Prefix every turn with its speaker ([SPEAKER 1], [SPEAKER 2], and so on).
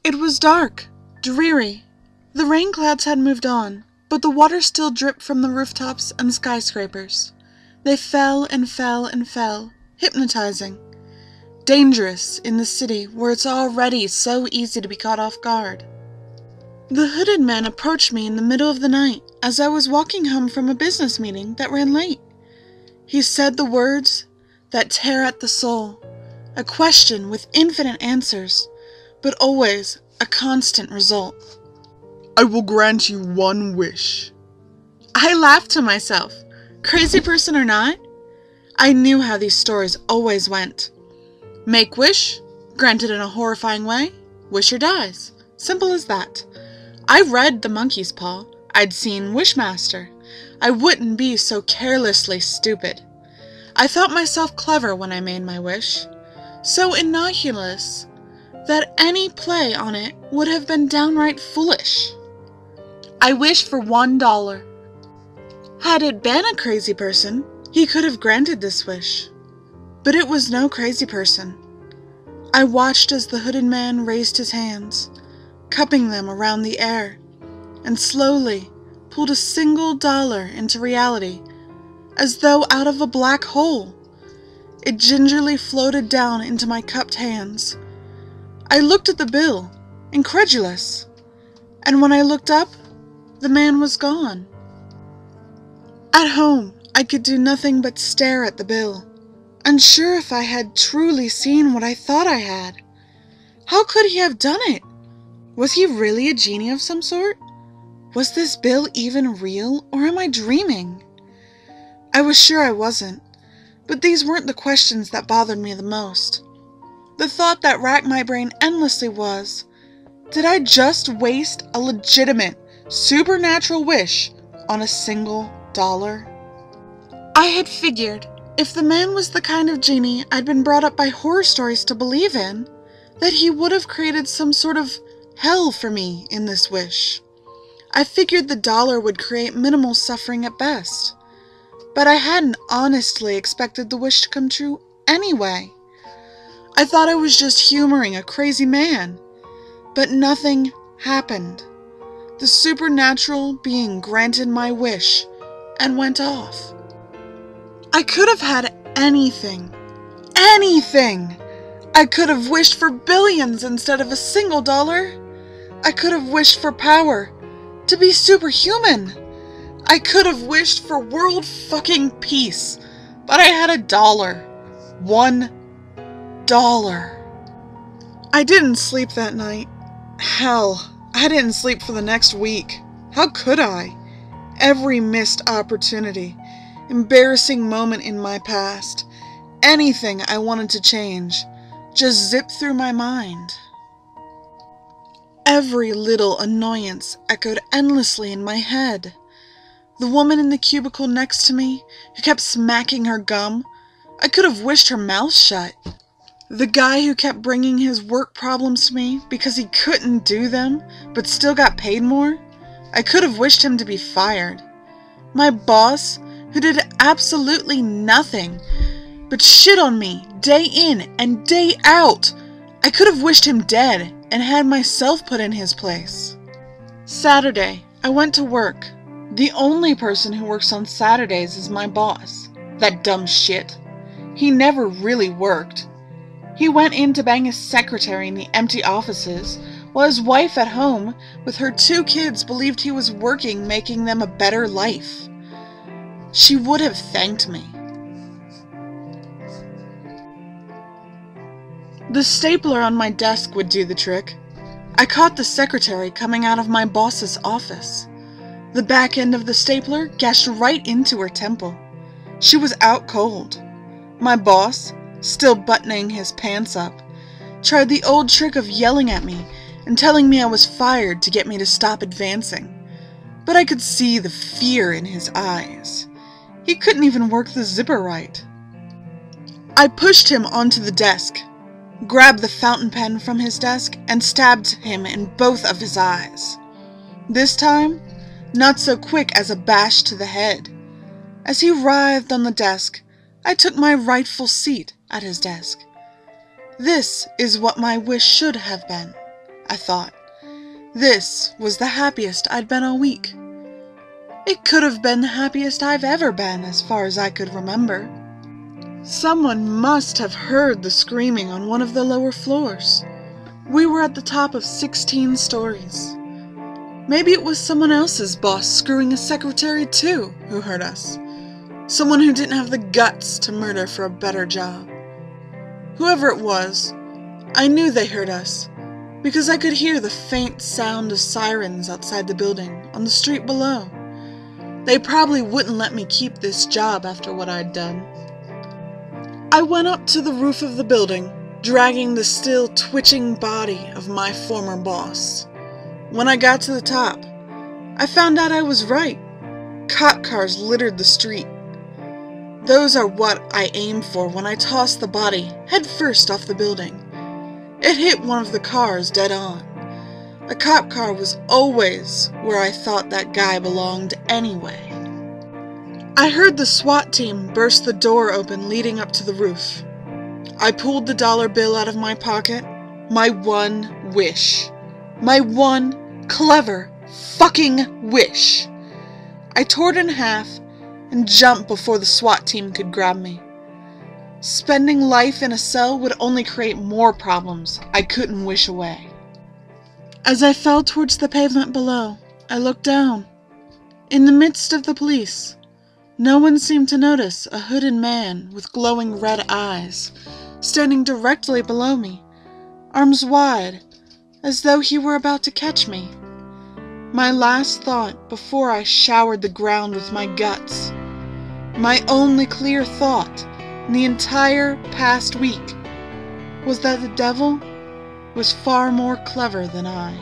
[SPEAKER 1] It was dark, dreary. The rain clouds had moved on, but the water still dripped from the rooftops and skyscrapers. They fell and fell and fell, hypnotizing. Dangerous in the city where it's already so easy to be caught off guard. The hooded man approached me in the middle of the night as I was walking home from a business meeting that ran late. He said the words that tear at the soul, a question with infinite answers, but always a constant result. "I will grant you one wish." I laughed to myself. Crazy person or not, I knew how these stories always went. Make wish, granted in a horrifying way, wisher dies. Simple as that. I read The Monkey's Paw. I'd seen Wishmaster. I wouldn't be so carelessly stupid. I thought myself clever when I made my wish. So innocuous that any play on it would have been downright foolish. I wished for $1. Had it been a crazy person, he could have granted this wish. But it was no crazy person. I watched as the hooded man raised his hands, cupping them around the air, and slowly pulled a single dollar into reality, as though out of a black hole. It gingerly floated down into my cupped hands. I looked at the bill, incredulous, and when I looked up, the man was gone. At home, I could do nothing but stare at the bill, unsure if I had truly seen what I thought I had. How could he have done it? Was he really a genie of some sort? Was this bill even real, or am I dreaming? I was sure I wasn't, but these weren't the questions that bothered me the most. The thought that racked my brain endlessly was, did I just waste a legitimate, supernatural wish on a single dollar? I had figured, if the man was the kind of genie I'd been brought up by horror stories to believe in, that he would have created some sort of hell for me in this wish. I figured the dollar would create minimal suffering at best. But I hadn't honestly expected the wish to come true anyway. I thought I was just humoring a crazy man. But nothing happened. The supernatural being granted my wish and went off. I could have had anything. Anything! I could have wished for billions instead of a single dollar. I could have wished for power, to be superhuman. I could have wished for world fucking peace, but I had $1. $1. I didn't sleep that night. Hell, I didn't sleep for the next week. How could I? Every missed opportunity, embarrassing moment in my past, anything I wanted to change, just zipped through my mind. Every little annoyance echoed endlessly in my head. The woman in the cubicle next to me, who kept smacking her gum, I could have wished her mouth shut. The guy who kept bringing his work problems to me because he couldn't do them, but still got paid more, I could have wished him to be fired. My boss, who did absolutely nothing but shit on me day in and day out, I could have wished him dead and had myself put in his place. Saturday, I went to work. The only person who works on Saturdays is my boss. That dumb shit. He never really worked. He went in to bang his secretary in the empty offices, while his wife at home with her 2 kids believed he was working, making them a better life. She would have thanked me. The stapler on my desk would do the trick. I caught the secretary coming out of my boss's office. The back end of the stapler gashed right into her temple. She was out cold. My boss, still buttoning his pants up, tried the old trick of yelling at me and telling me I was fired to get me to stop advancing. But I could see the fear in his eyes. He couldn't even work the zipper right. I pushed him onto the desk, grabbed the fountain pen from his desk, and stabbed him in both of his eyes. This time, not so quick as a bash to the head. As he writhed on the desk, I took my rightful seat at his desk. This is what my wish should have been. I thought. This was the happiest I'd been all week. It could have been the happiest I've ever been, as far as I could remember. Someone must have heard the screaming on one of the lower floors. We were at the top of 16 stories. Maybe it was someone else's boss screwing a secretary too who heard us. Someone who didn't have the guts to murder for a better job. Whoever it was, I knew they heard us, because I could hear the faint sound of sirens outside the building on the street below. They probably wouldn't let me keep this job after what I'd done. I went up to the roof of the building, dragging the still twitching body of my former boss. When I got to the top, I found out I was right. Cop cars littered the street. Those are what I aim for when I toss the body head first off the building. It hit one of the cars dead on. A cop car was always where I thought that guy belonged anyway. I heard the SWAT team burst the door open leading up to the roof. I pulled the dollar bill out of my pocket. My one wish. My one clever fucking wish. I tore it in half and jumped before the SWAT team could grab me. Spending life in a cell would only create more problems I couldn't wish away. As I fell towards the pavement below, I looked down. In the midst of the police, no one seemed to notice a hooded man with glowing red eyes standing directly below me, arms wide, as though he were about to catch me. My last thought before I showered the ground with my guts, my only clear thought in the entire past week, was that the devil was far more clever than I.